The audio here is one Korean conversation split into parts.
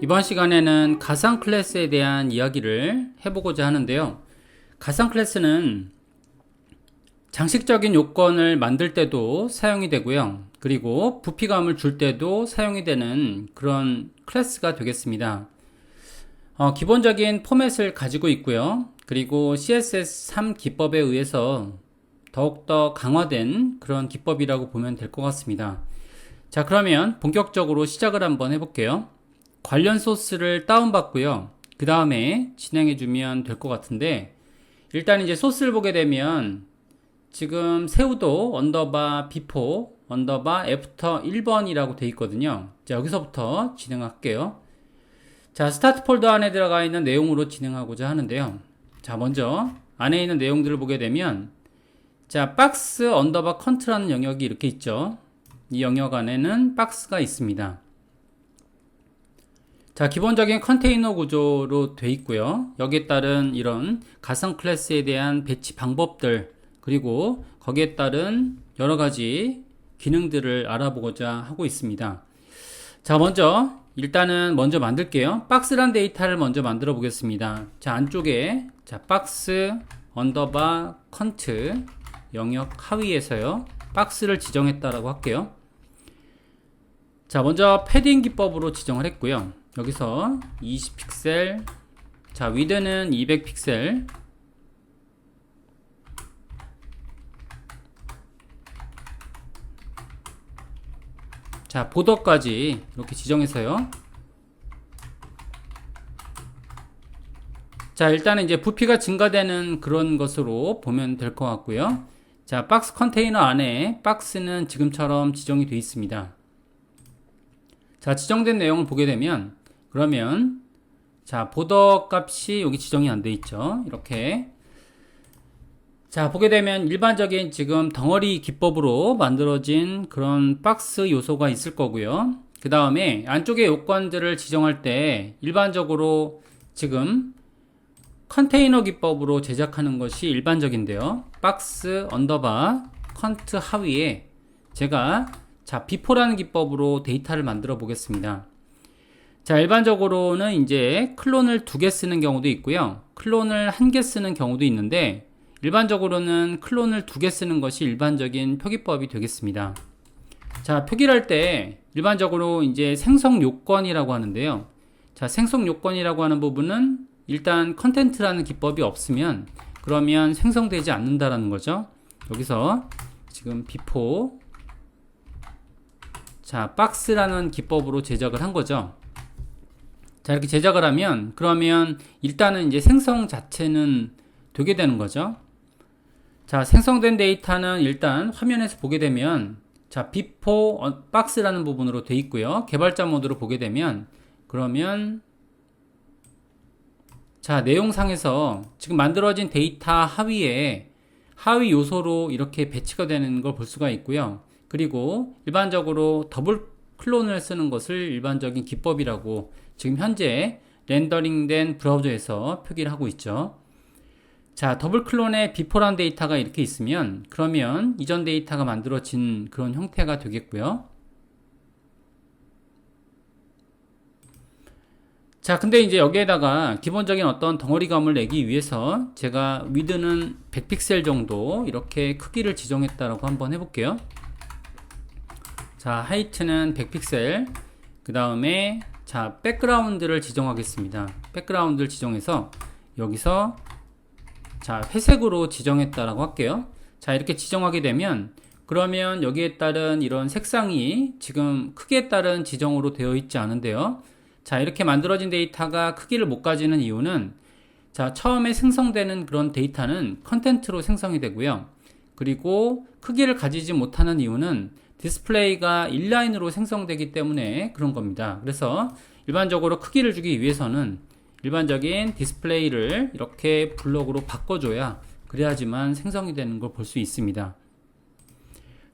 이번 시간에는 가상 클래스에 대한 이야기를 해보고자 하는데요. 가상 클래스는 장식적인 요건을 만들 때도 사용이 되고요. 그리고 부피감을 줄 때도 사용이 되는 그런 클래스가 되겠습니다. 기본적인 포맷을 가지고 있고요. 그리고 CSS3 기법에 의해서 더욱더 강화된 그런 기법이라고 보면 될 것 같습니다. 자, 그러면 본격적으로 시작을 한번 해볼게요. 관련 소스를 다운받고요. 그 다음에 진행해주면 될 것 같은데, 일단 이제 소스를 보게 되면 지금 세우도 언더바 비포 언더바 애프터 1번이라고 되어 있거든요. 자, 여기서부터 진행할게요. 자, 스타트 폴더 안에 들어가 있는 내용으로 진행하고자 하는데요. 자, 먼저 안에 있는 내용들을 보게 되면, 자, 박스 언더바 컨트라는 영역이 이렇게 있죠. 이 영역 안에는 박스가 있습니다. 자, 기본적인 컨테이너 구조로 되어 있고요. 여기에 따른 이런 가상 클래스에 대한 배치 방법들, 그리고 거기에 따른 여러 가지 기능들을 알아보고자 하고 있습니다. 자, 일단은 먼저 만들게요. 박스란 데이터를 먼저 만들어 보겠습니다. 자, 안쪽에 자, 박스 언더바 컨트 영역 하위에서요. 박스를 지정했다라고 할게요. 자, 먼저 패딩 기법으로 지정을 했고요. 여기서 20픽셀, 자, 위드는 200픽셀, 자, 보더까지 이렇게 지정해서요. 자, 일단은 이제 부피가 증가되는 그런 것으로 보면 될 것 같고요. 자, 박스 컨테이너 안에 박스는 지금처럼 지정이 되어 있습니다. 자, 지정된 내용을 보게 되면, 그러면 자, 보더 값이 여기 지정이 안 돼 있죠. 이렇게 자, 보게 되면 일반적인 지금 덩어리 기법으로 만들어진 그런 박스 요소가 있을 거고요. 그 다음에 안쪽의 요건들을 지정할 때 일반적으로 지금 컨테이너 기법으로 제작하는 것이 일반적인데요. 박스 언더바 컨트 하위에 제가 자, 비포라는 기법으로 데이터를 만들어 보겠습니다. 자, 일반적으로는 이제 클론을 2개 쓰는 경우도 있고요. 클론을 1개 쓰는 경우도 있는데, 일반적으로는 클론을 2개 쓰는 것이 일반적인 표기법이 되겠습니다. 자, 표기를 할 때 일반적으로 이제 생성 요건이라고 하는데요. 자, 생성 요건이라고 하는 부분은 일단 컨텐트라는 기법이 없으면 그러면 생성되지 않는다라는 거죠. 여기서 지금 비포 자, 박스라는 기법으로 제작을 한 거죠. 자, 이렇게 제작을 하면 그러면 일단은 이제 생성 자체는 되게 되는 거죠. 자, 생성된 데이터는 일단 화면에서 보게 되면 자, 비포 박스라는 부분으로 되어 있고요. 개발자 모드로 보게 되면 그러면 자, 내용상에서 지금 만들어진 데이터 하위에 하위 요소로 이렇게 배치가 되는 걸 볼 수가 있고요. 그리고 일반적으로 더블 클론을 쓰는 것을 일반적인 기법이라고 지금 현재 렌더링된 브라우저에서 표기를 하고 있죠. 자, 더블 클론의 비포란 데이터가 이렇게 있으면 그러면 이전 데이터가 만들어진 그런 형태가 되겠고요. 자, 근데 이제 여기에다가 기본적인 어떤 덩어리감을 내기 위해서 제가 위드는 100픽셀 정도 이렇게 크기를 지정했다라고 한번 해볼게요. 자, 하이트는 100픽셀, 그 다음에 자, 백그라운드를 지정하겠습니다. 백그라운드를 지정해서 여기서 자, 회색으로 지정했다라고 할게요. 자, 이렇게 지정하게 되면 그러면 여기에 따른 이런 색상이 지금 크기에 따른 지정으로 되어 있지 않은데요. 자, 이렇게 만들어진 데이터가 크기를 못 가지는 이유는 자, 처음에 생성되는 그런 데이터는 컨텐트로 생성이 되고요. 그리고 크기를 가지지 못하는 이유는 디스플레이가 인라인으로 생성되기 때문에 그런 겁니다. 그래서 일반적으로 크기를 주기 위해서는 일반적인 디스플레이를 이렇게 블록으로 바꿔줘야 그래야지만 생성이 되는 걸 볼 수 있습니다.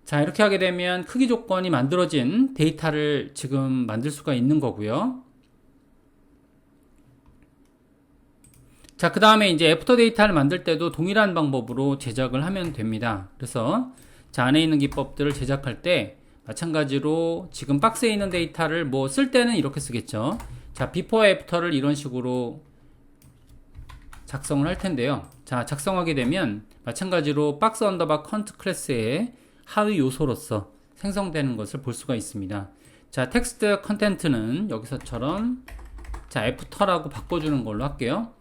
자, 이렇게 하게 되면 크기 조건이 만들어진 데이터를 지금 만들 수가 있는 거고요. 자, 그 다음에 이제 애프터 데이터를 만들 때도 동일한 방법으로 제작을 하면 됩니다. 그래서 자, 안에 있는 기법들을 제작할 때 마찬가지로 지금 박스에 있는 데이터를 뭐 쓸 때는 이렇게 쓰겠죠. 자, 비포와 애프터를 이런 식으로 작성을 할 텐데요. 자, 작성하게 되면 마찬가지로 박스 언더바 컨트 클래스의 하위 요소로서 생성되는 것을 볼 수가 있습니다. 자, 텍스트 컨텐트는 여기서처럼 자, 애프터라고 바꿔주는 걸로 할게요.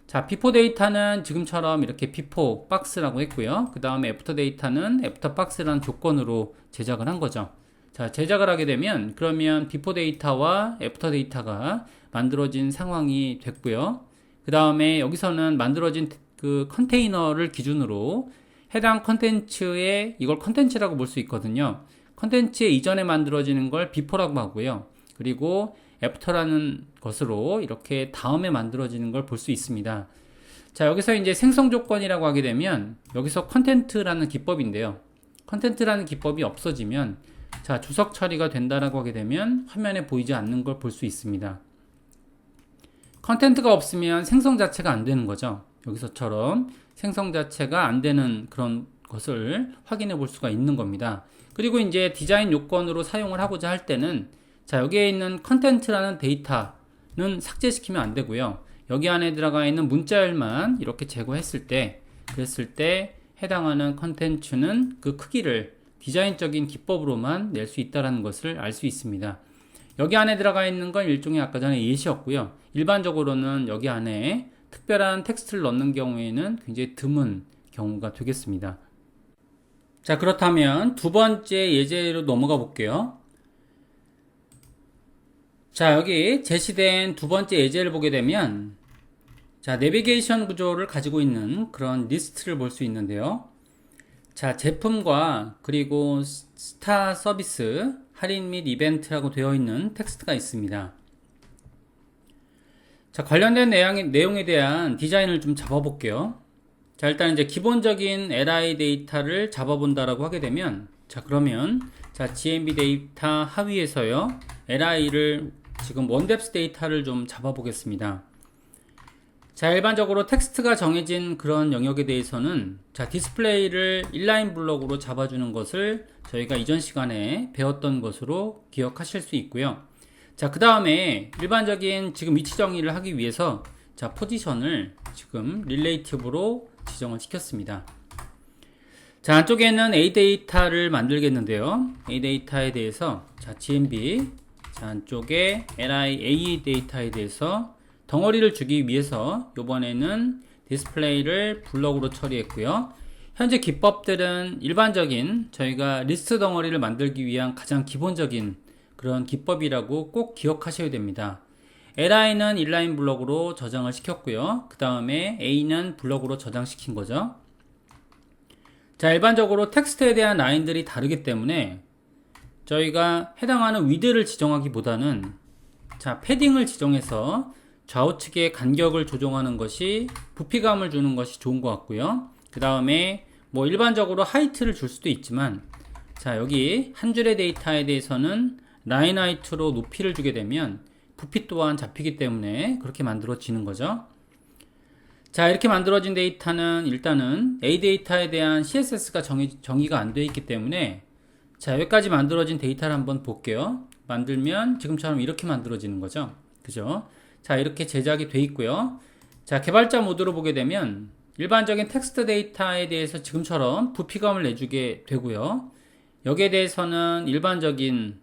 자, 비포 데이터는 지금처럼 이렇게 비포 박스라고 했고요. 그 다음에 애프터 데이터는 애프터 박스라는 조건으로 제작을 한 거죠. 자, 제작을 하게 되면 그러면 비포 데이터와 애프터 데이터가 만들어진 상황이 됐고요. 그 다음에 여기서는 만들어진 그 컨테이너를 기준으로 해당 컨텐츠에 이걸 컨텐츠라고 볼 수 있거든요. 컨텐츠에 이전에 만들어지는 걸 비포라고 하고요. 그리고 애프터라는 것으로 이렇게 다음에 만들어지는 걸 볼 수 있습니다. 자, 여기서 이제 생성 조건이라고 하게 되면 여기서 컨텐트라는 기법인데요. 컨텐트라는 기법이 없어지면 자, 주석 처리가 된다라고 하게 되면 화면에 보이지 않는 걸 볼 수 있습니다. 컨텐트가 없으면 생성 자체가 안 되는 거죠. 여기서처럼 생성 자체가 안 되는 그런 것을 확인해 볼 수가 있는 겁니다. 그리고 이제 디자인 요건으로 사용을 하고자 할 때는 자, 여기에 있는 컨텐트라는 데이터는 삭제시키면 안 되고요. 여기 안에 들어가 있는 문자열만 이렇게 제거했을 때 그랬을 때 해당하는 컨텐츠는 그 크기를 디자인적인 기법으로만 낼 수 있다는 것을 알 수 있습니다. 여기 안에 들어가 있는 건 일종의 아까 전에 예시였고요. 일반적으로는 여기 안에 특별한 텍스트를 넣는 경우에는 굉장히 드문 경우가 되겠습니다. 자, 그렇다면 두 번째 예제로 넘어가 볼게요. 자, 여기 제시된 두 번째 예제를 보게 되면 자, 내비게이션 구조를 가지고 있는 그런 리스트를 볼 수 있는데요. 자, 제품과 그리고 스타 서비스, 할인 및 이벤트라고 되어 있는 텍스트가 있습니다. 자, 관련된 내용에 대한 디자인을 좀 잡아볼게요. 자, 일단 이제 기본적인 li 데이터를 잡아본다라고 하게 되면 자, 그러면 자, gmb 데이터 하위에서요, li를 지금 원뎁스 데이터를 좀 잡아보겠습니다. 자, 일반적으로 텍스트가 정해진 그런 영역에 대해서는 자, 디스플레이를 인라인 블록으로 잡아주는 것을 저희가 이전 시간에 배웠던 것으로 기억하실 수 있고요. 자, 그 다음에 일반적인 지금 위치 정의를 하기 위해서 자, 포지션을 지금 릴레이티브로 지정을 시켰습니다. 자, 안쪽에는 A 데이터를 만들겠는데요. A 데이터에 대해서 자, gmb 자, 안쪽에 li 데이터에 대해서 덩어리를 주기 위해서 이번에는 디스플레이를 블럭으로 처리했고요. 현재 기법들은 일반적인 저희가 리스트 덩어리를 만들기 위한 가장 기본적인 그런 기법이라고 꼭 기억하셔야 됩니다. li는 인라인 블럭으로 저장을 시켰고요. 그 다음에 a는 블럭으로 저장시킨 거죠. 자, 일반적으로 텍스트에 대한 라인들이 다르기 때문에 저희가 해당하는 위드를 지정하기보다는 자, 패딩을 지정해서 좌우측의 간격을 조정하는 것이 부피감을 주는 것이 좋은 것 같고요. 그 다음에 뭐 일반적으로 하이트를 줄 수도 있지만 자, 여기 한 줄의 데이터에 대해서는 라인 하이트로 높이를 주게 되면 부피 또한 잡히기 때문에 그렇게 만들어지는 거죠. 자, 이렇게 만들어진 데이터는 일단은 A 데이터에 대한 CSS가 정의가 안 되어 있기 때문에 자, 여기까지 만들어진 데이터를 한번 볼게요. 만들면 지금처럼 이렇게 만들어지는 거죠. 그죠? 자, 이렇게 제작이 돼 있고요. 자, 개발자 모드로 보게 되면 일반적인 텍스트 데이터에 대해서 지금처럼 부피감을 내주게 되고요. 여기에 대해서는 일반적인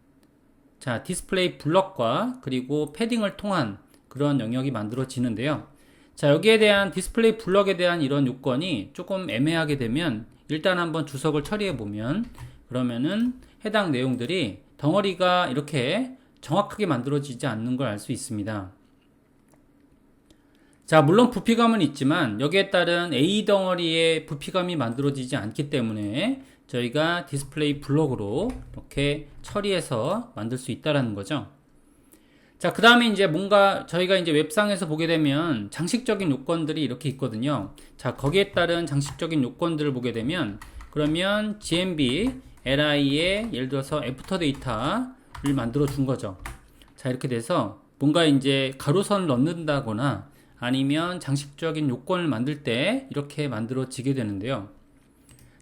자, 디스플레이 블럭과 그리고 패딩을 통한 그런 영역이 만들어지는데요. 자, 여기에 대한 디스플레이 블럭에 대한 이런 요건이 조금 애매하게 되면 일단 한번 주석을 처리해 보면 그러면은 해당 내용들이 덩어리가 이렇게 정확하게 만들어지지 않는 걸 알 수 있습니다. 자, 물론 부피감은 있지만 여기에 따른 A 덩어리의 부피감이 만들어지지 않기 때문에 저희가 디스플레이 블록으로 이렇게 처리해서 만들 수 있다라는 거죠. 자, 그 다음에 이제 뭔가 저희가 이제 웹상에서 보게 되면 장식적인 요건들이 이렇게 있거든요. 자, 거기에 따른 장식적인 요건들을 보게 되면 그러면 gmb li에 예를 들어서 애프터 데이터를 만들어 준 거죠. 자, 이렇게 돼서 뭔가 이제 가로선을 넣는다거나 아니면 장식적인 요건을 만들 때 이렇게 만들어지게 되는데요.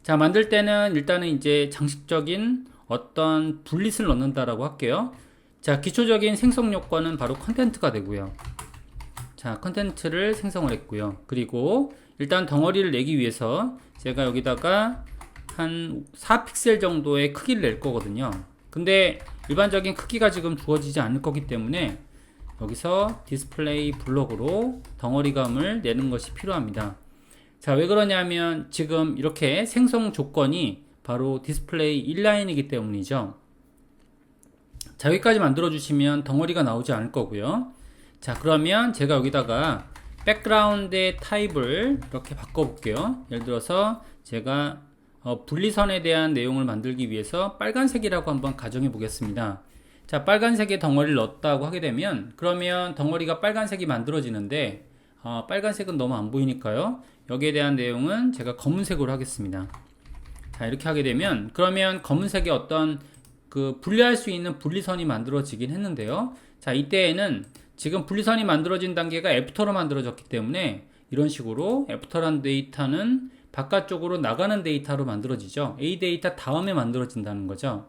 자, 만들 때는 일단은 이제 장식적인 어떤 분릿을 넣는다라고 할게요. 자, 기초적인 생성 요건은 바로 컨텐트가 되고요. 자, 컨텐트를 생성을 했고요. 그리고 일단 덩어리를 내기 위해서 제가 여기다가 한 4픽셀 정도의 크기를 낼 거거든요. 근데 일반적인 크기가 지금 주어지지 않을 거기 때문에 여기서 디스플레이 블록으로 덩어리감을 내는 것이 필요합니다. 자, 왜 그러냐면 지금 이렇게 생성 조건이 바로 디스플레이 인라인이기 때문이죠. 자, 여기까지 만들어 주시면 덩어리가 나오지 않을 거고요. 자, 그러면 제가 여기다가 백그라운드의 타입을 이렇게 바꿔 볼게요. 예를 들어서 제가 분리선에 대한 내용을 만들기 위해서 빨간색이라고 한번 가정해 보겠습니다. 자, 빨간색의 덩어리를 넣었다고 하게 되면 그러면 덩어리가 빨간색이 만들어지는데 빨간색은 너무 안 보이니까요. 여기에 대한 내용은 제가 검은색으로 하겠습니다. 자, 이렇게 하게 되면 그러면 검은색의 어떤 그 분리할 수 있는 분리선이 만들어지긴 했는데요. 자, 이때에는 지금 분리선이 만들어진 단계가 애프터로 만들어졌기 때문에 이런 식으로 애프터란 데이터는 바깥쪽으로 나가는 데이터로 만들어지죠. A 데이터 다음에 만들어진다는 거죠.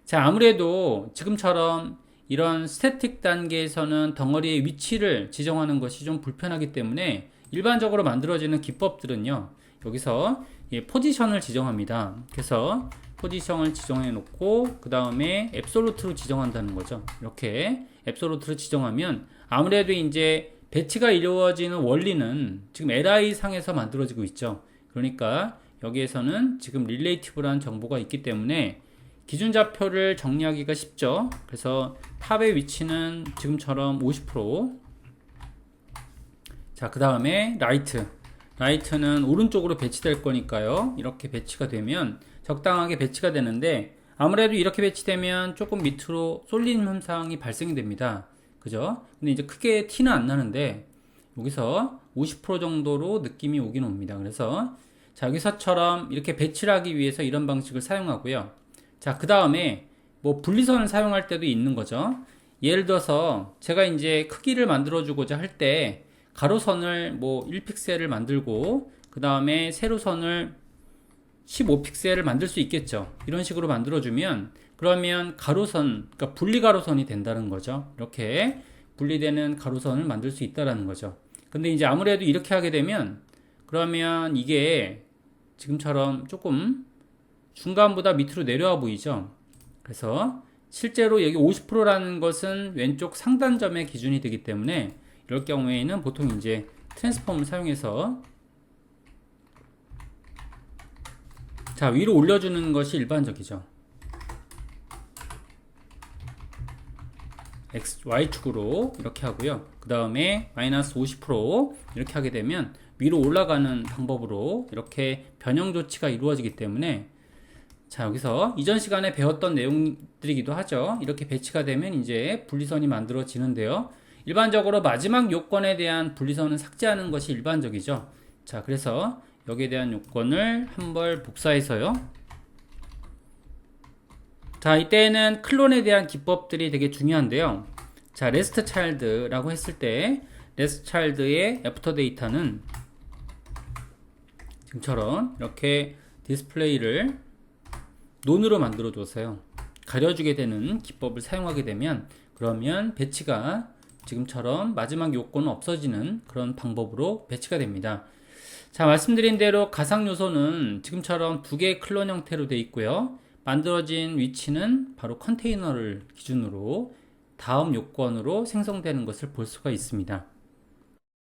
자, 아무래도 지금처럼 이런 스태틱 단계에서는 덩어리의 위치를 지정하는 것이 좀 불편하기 때문에 일반적으로 만들어지는 기법들은요, 여기서 포지션을 지정합니다. 그래서 포지션을 지정해 놓고 그 다음에 앱솔루트로 지정한다는 거죠. 이렇게 앱솔루트로 지정하면 아무래도 이제 배치가 이루어지는 원리는 지금 li 상에서 만들어지고 있죠. 그러니까 여기에서는 지금 릴레이티브라는 정보가 있기 때문에 기준 좌표를 정리하기가 쉽죠. 그래서 탑의 위치는 지금처럼 50%. 자, 그 다음에 라이트는 오른쪽으로 배치될 거니까요. 이렇게 배치가 되면 적당하게 배치가 되는데 아무래도 이렇게 배치되면 조금 밑으로 쏠리는 현상이 발생이 됩니다. 그죠? 근데 이제 크게 티는 안 나는데 여기서 50% 정도로 느낌이 오긴 옵니다. 그래서 자, 여기서처럼 이렇게 배치를 하기 위해서 이런 방식을 사용하고요. 자, 그 다음에 뭐 분리선을 사용할 때도 있는 거죠. 예를 들어서 제가 이제 크기를 만들어 주고자 할 때 가로선을 뭐 1픽셀을 만들고 그 다음에 세로선을 15픽셀을 만들 수 있겠죠. 이런 식으로 만들어주면 그러면 가로선, 그러니까 분리 가로선이 된다는 거죠. 이렇게 분리되는 가로선을 만들 수 있다는 거죠. 근데 이제 아무래도 이렇게 하게 되면 그러면 이게 지금처럼 조금 중간보다 밑으로 내려와 보이죠. 그래서 실제로 여기 50%라는 것은 왼쪽 상단점의 기준이 되기 때문에 이럴 경우에는 보통 이제 트랜스폼을 사용해서 자, 위로 올려주는 것이 일반적이죠. Y축으로 이렇게 하고요. 그 다음에 마이너스 50% 이렇게 하게 되면 위로 올라가는 방법으로 이렇게 변형 조치가 이루어지기 때문에 자, 여기서 이전 시간에 배웠던 내용들이기도 하죠. 이렇게 배치가 되면 이제 분리선이 만들어지는데요. 일반적으로 마지막 요건에 대한 분리선은 삭제하는 것이 일반적이죠. 자, 그래서 여기에 대한 요건을 한번 복사해서요. 자, 이때는 클론에 대한 기법들이 되게 중요한데요. 자, 레스트 차일드라고 했을 때 레스트 차일드의 애프터 데이터는 지금처럼 이렇게 디스플레이를 논으로 만들어 줘서요. 가려주게 되는 기법을 사용하게 되면 그러면 배치가 지금처럼 마지막 요건은 없어지는 그런 방법으로 배치가 됩니다. 자, 말씀드린 대로 가상 요소는 지금처럼 두 개의 클론 형태로 되어 있고요. 만들어진 위치는 바로 컨테이너를 기준으로 다음 요건으로 생성되는 것을 볼 수가 있습니다.